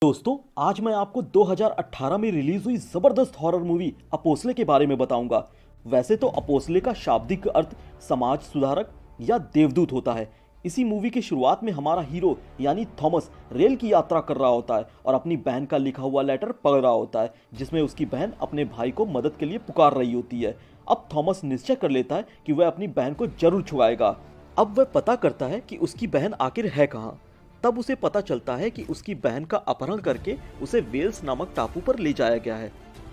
दोस्तों, आज मैं आपको 2018 में रिलीज हुई जबरदस्त हॉरर मूवी अपोसले के बारे में बताऊंगा। वैसे तो अपोसले का शाब्दिक अर्थ समाज सुधारक या देवदूत होता है। इसी मूवी की शुरुआत में हमारा हीरो यानी थॉमस रेल की यात्रा कर रहा होता है और अपनी बहन का लिखा हुआ लेटर पढ़ रहा होता है, जिसमें उसकी बहन अपने भाई को मदद के लिए पुकार रही होती है। अब थॉमस निश्चय कर लेता है कि वह अपनी बहन को जरूर छुड़ाएगा। अब वह पता करता है कि उसकी बहन आखिर है कहाँ। तब उसे पता चलता है कि उसकी बहन का अपहरण करके उसे वेल्स नामक टापू पर ले जाया गया है।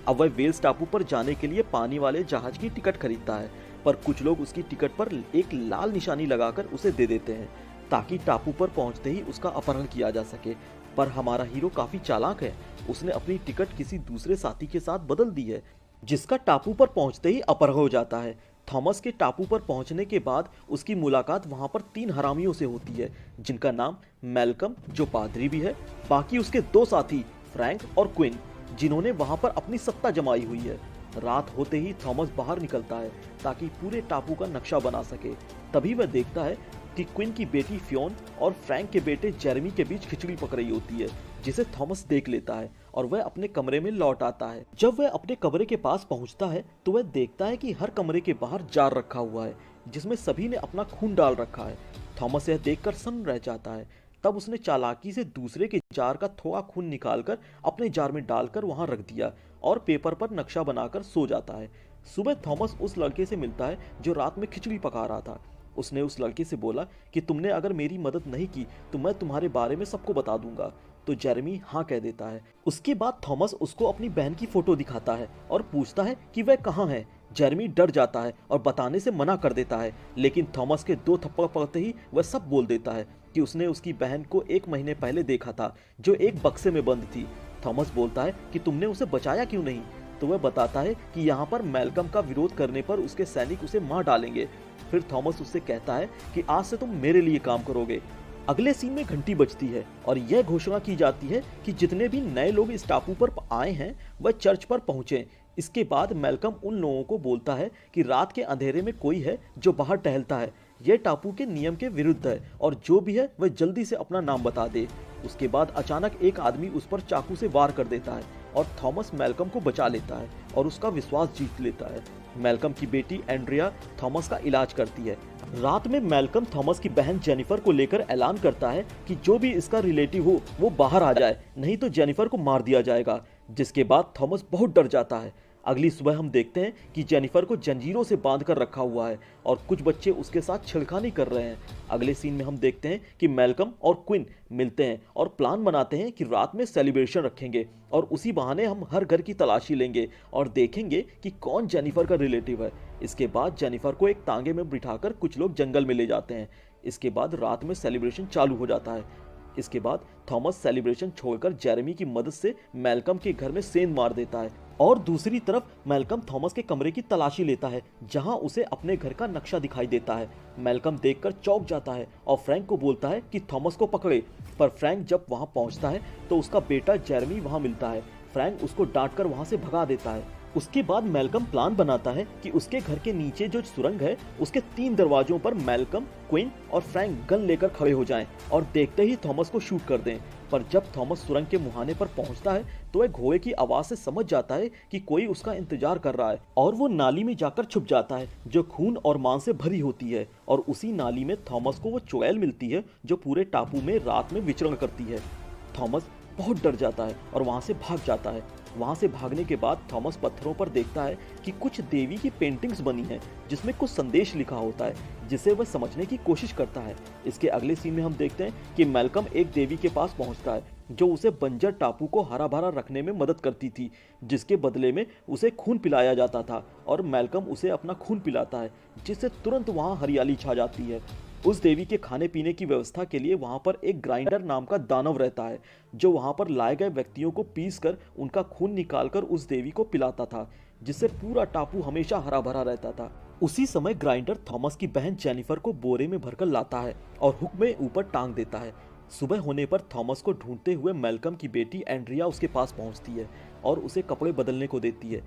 अब वह वेल्स टापू पर जाने के लिए पानी वाले जहाज की टिकट खरीदता है, पर कुछ लोग उसकी टिकट पर एक लाल निशानी लगाकर उसे दे देते हैं ताकि टापू पर पहुंचते ही उसका अपहरण किया जा सके। पर हमारा हीरो काफी चालाक है, उसने अपनी टिकट किसी दूसरे साथी के साथ बदल दी है, जिसका टापू पर पहुंचते ही अपहरण हो जाता है। थॉमस के टापू पर पहुंचने के बाद उसकी मुलाकात वहां पर 3 हरामियों से होती है, जिनका नाम मैल्कम, जो पादरी भी है, बाकी उसके 2 साथी फ्रैंक और क्विन, जिन्होंने वहां पर अपनी सत्ता जमाई हुई है। रात होते ही थॉमस बाहर निकलता है ताकि पूरे टापू का नक्शा बना सके। तभी वह देखता है कि क्विन की बेटी फियोन और फ्रैंक के बेटे जेरेमी के बीच खिचड़ी पक रही होती है, जिसे थॉमस देख लेता है और वह अपने कमरे में लौट आता है। जब वह अपने कमरे के पास पहुंचता है तो वह देखता है कि हर कमरे के बाहर जार रखा हुआ है, जिसमें सभी ने अपना खून डाल रखा है। थॉमस यह देखकर सन्न रह जाता है। तब उसने चालाकी से दूसरे के जार का थोड़ा खून निकालकर अपने जार में डालकर वहां रख दिया और पेपर पर नक्शा बनाकर सो जाता है। सुबह थॉमस उस लड़के से मिलता है जो रात में खिचड़ी पका रहा था। उसने उस लड़के से बोला कि तुमने अगर मेरी मदद नहीं की तो मैं तुम्हारे बारे में सबको बता दूंगा। तो जेरेमी हाँ कह देता है। उसके बाद थॉमस उसको अपनी बहन की फोटो दिखाता है और पूछता है कि वह कहाँ है। जेरेमी डर जाता है और बताने से मना कर देता है, लेकिन थॉमस के 2 थप्पड़ पड़ते ही वह सब बोल देता है कि उसने उसकी बहन को 1 महीने पहले देखा था, जो एक बक्से में बंद थी। थॉमस बोलता है कि तुमने उसे बचाया क्यों नहीं। तो वह बताता है कि यहाँ पर मैल्कम का विरोध करने पर उसके सैनिक उसे मार डालेंगे। फिर थॉमस उससे कहता है कि आज से तुम मेरे लिए काम करोगे। अगले सीन में घंटी बजती है और यह घोषणा की जाती है कि जितने भी नए लोग इस टापू पर आए हैं वह चर्च पर पहुंचे। इसके बाद मैल्कम उन लोगों को बोलता है कि रात के अंधेरे में कोई है जो बाहर टहलता है, यह टापू के नियम के विरुद्ध है और जो भी है वह जल्दी से अपना नाम बता दे। उसके बाद अचानक एक आदमी उस पर चाकू से वार कर देता है और थॉमस मैल्कम को बचा लेता है और उसका विश्वास जीत लेता है। मैल्कम की बेटी एंड्रिया थॉमस का इलाज करती है। रात में मैल्कम थॉमस की बहन जेनिफर को लेकर ऐलान करता है कि जो भी इसका रिलेटिव हो वो बाहर आ जाए, नहीं तो जेनिफर को मार दिया जाएगा। जिसके बाद थॉमस बहुत डर जाता है। अगली सुबह हम देखते हैं कि जेनिफर को जंजीरों से बांध कर रखा हुआ है और कुछ बच्चे उसके साथ छेड़खानी कर रहे हैं। अगले सीन में हम देखते हैं कि मैल्कम और क्विन मिलते हैं और प्लान बनाते हैं कि रात में सेलिब्रेशन रखेंगे और उसी बहाने हम हर घर की तलाशी लेंगे और देखेंगे कि कौन जेनिफर का रिलेटिव है। इसके बाद जेनिफर को एक तांगे में बिठाकर कुछ लोग जंगल में ले जाते हैं। इसके बाद रात में सेलिब्रेशन चालू हो जाता है। इसके बाद थॉमस सेलिब्रेशन छोड़कर जेरेमी की मदद से मैल्कम के घर में सेंध मार देता है और दूसरी तरफ मैल्कम थॉमस के कमरे की तलाशी लेता है, जहां उसे अपने घर का नक्शा दिखाई देता है। मैल्कम देखकर चौंक जाता है और फ्रैंक को बोलता है कि थॉमस को पकड़े, पर फ्रैंक जब वहां पहुंचता है तो उसका बेटा जेरेमी वहां मिलता है। फ्रैंक उसको डांटकर वहां से भगा देता है। उसके बाद मैल्कम प्लान बनाता है कि उसके घर के नीचे जो सुरंग है उसके 3 दरवाजों पर मैल्कम, क्विन और फ्रैंक गन लेकर खड़े हो जाएं और देखते ही थॉमस को शूट कर दें। पर जब थॉमस सुरंग के मुहाने पर पहुंचता है तो वह घोड़े की आवाज से समझ जाता है कि कोई उसका इंतजार कर रहा है और वो नाली में जाकर छुप जाता है जो खून और मांस से भरी होती है। और उसी नाली में थॉमस को वो चुड़ैल मिलती है जो पूरे टापू में रात में विचरण करती है। थॉमस बहुत डर जाता है और वहां से भाग जाता है। वहां से भागने के बाद थॉमस पत्थरों पर देखता है कि कुछ देवी की पेंटिंग्स बनी हैं जिसमें कुछ संदेश लिखा होता है, जिसे वह समझने की कोशिश करता है। इसके अगले सीन में हम देखते हैं कि मैल्कम एक देवी के पास पहुंचता है जो उसे बंजर टापू को हरा भरा रखने में मदद करती थी, जिसके बदले में उसे खून पिलाया जाता था और मैल्कम उसे अपना खून पिलाता है, जिससे तुरंत वहां हरियाली छा जाती है। उस देवी के खाने पीने की व्यवस्था के लिए वहां पर एक ग्राइंडर नाम का दानव रहता है जो वहां पर लाए गए व्यक्तियों को पीसकर उनका खून निकालकर उस देवी को पिलाता था, जिससे पूरा टापू हमेशा हरा भरा रहता था। उसी समय ग्राइंडर थॉमस की बहन जेनिफर को बोरे में भरकर लाता है और हुक में ऊपर टांग देता है। सुबह होने पर थॉमस को ढूंढते हुए मैल्कम की बेटी एंड्रिया उसके पास पहुंचती है और उसे कपड़े बदलने को देती है।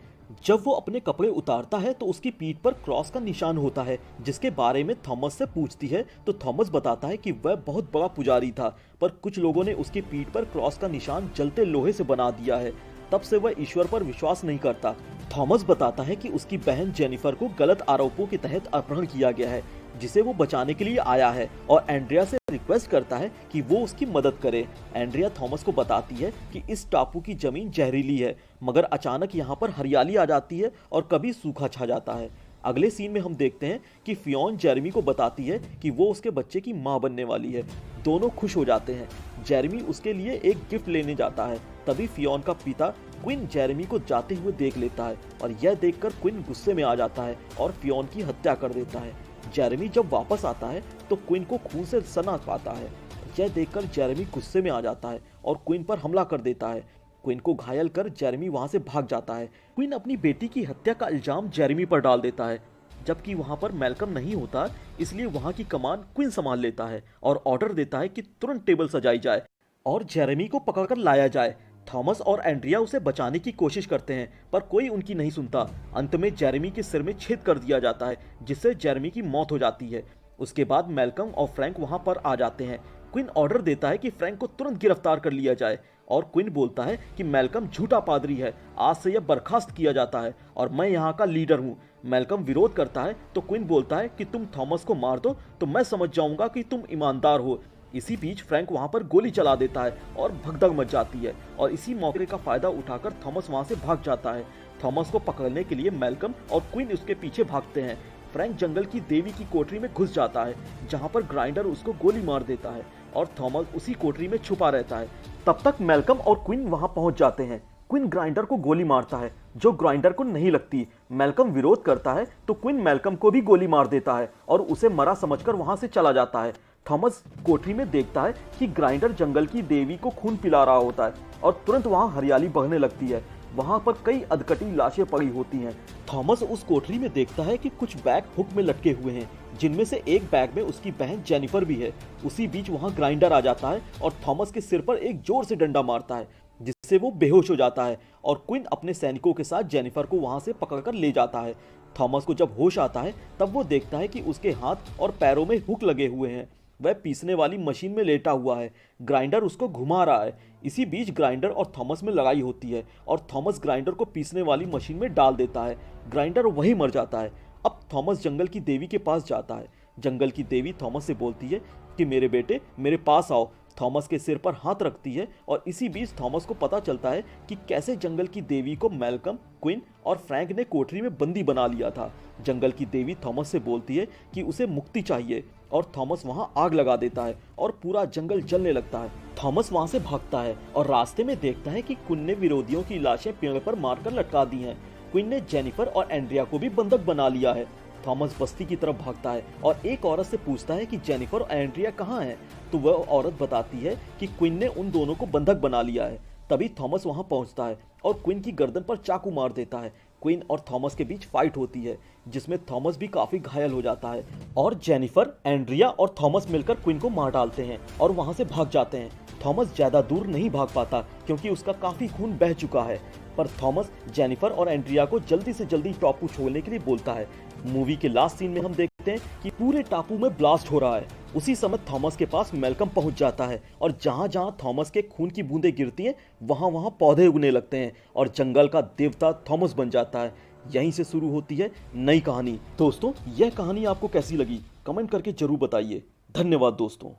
जब वो अपने कपड़े उतारता है तो उसकी पीठ पर क्रॉस का निशान होता है, जिसके बारे में थॉमस से पूछती है तो थॉमस बताता है कि वह बहुत बड़ा पुजारी था, पर कुछ लोगों ने उसकी पीठ पर क्रॉस का निशान जलते लोहे से बना दिया है। तब से वह ईश्वर पर विश्वास नहीं करता। थॉमस बताता है कि उसकी बहन जेनिफर को गलत आरोपों के तहत अपहरण किया गया है, जिसे वो बचाने के लिए आया है, और एंड्रिया से रिक्वेस्ट करता है कि वो उसकी मदद करे। एंड्रिया थॉमस को बताती है कि इस टापू की जमीन जहरीली है, मगर अचानक यहाँ पर हरियाली आ जाती है और कभी सूखा छा जाता है। अगले सीन में हम देखते हैं कि फियोन जेरेमी को बताती है कि वो उसके बच्चे की मां बनने वाली है। दोनों खुश हो जाते हैं। जेरेमी उसके लिए एक गिफ्ट लेने जाता है। तभी फियोन का पिता क्विन जेरेमी को जाते हुए देख लेता है और यह देखकर क्विन गुस्से में आ जाता है और फियोन की हत्या कर देता है। जेरेमी जब वापस आता है तो क्विन को खून से सना पाता है। यह देखकर जेरेमी गुस्से में आ जाता है और क्विन पर हमला कर देता है। क्विन को घायल कर जेरेमी वहां से भाग जाता है। क्विन अपनी बेटी की हत्या का इल्जाम जेरेमी पर डाल देता है, जबकि वहां पर मैल्कम नहीं होता, इसलिए वहां की कमान क्विन संभाल लेता है और ऑर्डर देता है कि तुरंत टेबल सजाई जाए और जेरेमी को पकड़कर लाया जाए। थॉमस और एंड्रिया उसे बचाने की कोशिश करते हैं, पर कोई उनकी नहीं सुनता। अंत में जेरेमी के सिर में छेद कर दिया जाता है, जिससे जेरेमी की मौत हो जाती है। उसके बाद मैल्कम और फ्रैंक वहां पर आ जाते हैं। क्विन ऑर्डर देता है कि फ्रैंक को तुरंत गिरफ्तार कर लिया जाए और क्विन बोलता है कि मैल्कम झूठा पादरी है, आज से यह बर्खास्त किया जाता है और मैं यहाँ का लीडर हूँ। मैल्कम विरोध करता है तो क्विन बोलता है कि तुम थॉमस को मार दो तो मैं समझ जाऊंगा कि तुम ईमानदार हो। इसी बीच फ्रैंक वहां पर गोली चला देता है और भगदड़ मच जाती है और इसी मौके का फायदा उठाकर थॉमस वहां से भाग जाता है। थॉमस को पकड़ने के लिए मैल्कम और क्विन उसके पीछे भागते हैं। फ्रैंक जंगल की देवी की कोठरी में घुस जाता है, जहां पर ग्राइंडर उसको गोली मार देता है और थॉमस उसी कोठरी में छुपा रहता है। तब तक मैल्कम और क्विन वहां पहुंच जाते हैं। क्विन ग्राइंडर को गोली मारता है, जो ग्राइंडर को नहीं लगती। मैल्कम विरोध करता है तो क्विन मैल्कम को भी गोली मार देता है और उसे मरा समझकर वहां से चला जाता है। थॉमस कोठरी में देखता है कि ग्राइंडर जंगल की देवी को खून पिला रहा होता है और तुरंत वहां हरियाली बहने लगती है। वहां पर कई अधकटी लाशें पड़ी होती हैं। थॉमस उस कोठरी में देखता है कि कुछ बैग हुक में लटके हुए हैं, जिनमें से एक बैग में उसकी बहन जेनिफर भी है। उसी बीच वहां ग्राइंडर आ जाता है और थॉमस के सिर पर एक जोर से डंडा मारता है, जिससे वो बेहोश हो जाता है और क्विन अपने सैनिकों के साथ जेनिफर को वहां से पकड़कर ले जाता है। थॉमस को जब होश आता है तब वो देखता है कि उसके हाथ और पैरों में हुक लगे हुए हैं। वह पीसने वाली मशीन में लेटा हुआ है। ग्राइंडर उसको घुमा रहा है। इसी बीच ग्राइंडर और थॉमस में लड़ाई होती है और थॉमस ग्राइंडर को पीसने वाली मशीन में डाल देता है। ग्राइंडर वहीं मर जाता है। अब थॉमस जंगल की देवी के पास जाता है। जंगल की देवी थॉमस से बोलती है कि मेरे बेटे मेरे पास आओ। थॉमस के सिर पर हाथ रखती है और इसी बीच थॉमस को पता चलता है कि कैसे जंगल की देवी को मैल्कम, क्विन और फ्रैंक ने कोठरी में बंदी बना लिया था। जंगल की देवी थॉमस से बोलती है कि उसे मुक्ति चाहिए और थॉमस वहां आग लगा देता है और पूरा जंगल जलने लगता है। थॉमस वहां से भागता है और रास्ते में देखता है कि क्विन ने विरोधियों की लाशें पेड़ पर मारकर लटका दी हैं। क्विन ने जेनिफर और एंड्रिया को भी बंधक बना लिया है। थॉमस बस्ती की तरफ भागता है और एक औरत से पूछता है कि जेनिफर और एंड्रिया कहाँ हैं, तो वह औरत बताती है कि क्विन ने उन दोनों को बंधक बना लिया है। तभी थॉमस वहां पहुंचता है और क्विन की गर्दन पर चाकू मार देता है। क्विन और थॉमस के बीच फाइट होती है, जिसमें थॉमस भी काफी घायल हो जाता है और जेनिफर, एंड्रिया और थॉमस मिलकर क्विन को मार डालते हैं और वहां से भाग जाते हैं। थॉमस ज्यादा दूर नहीं भाग पाता क्योंकि उसका काफी खून बह चुका है, पर थॉमस जेनिफर और एंड्रिया को जल्दी से जल्दी टापू छोड़ने के लिए बोलता है। मूवी के लास्ट सीन में हम देखते हैं कि पूरे टापू में ब्लास्ट हो रहा है। उसी समय थॉमस के पास मैल्कम पहुंच जाता है और जहां जहां थॉमस के खून की बूंदें गिरती हैं वहां वहां पौधे उगने लगते हैं और जंगल का देवता थॉमस बन जाता है। यहीं से शुरू होती है नई कहानी। दोस्तों, यह कहानी आपको कैसी लगी कमेंट करके जरूर बताइए। धन्यवाद दोस्तों।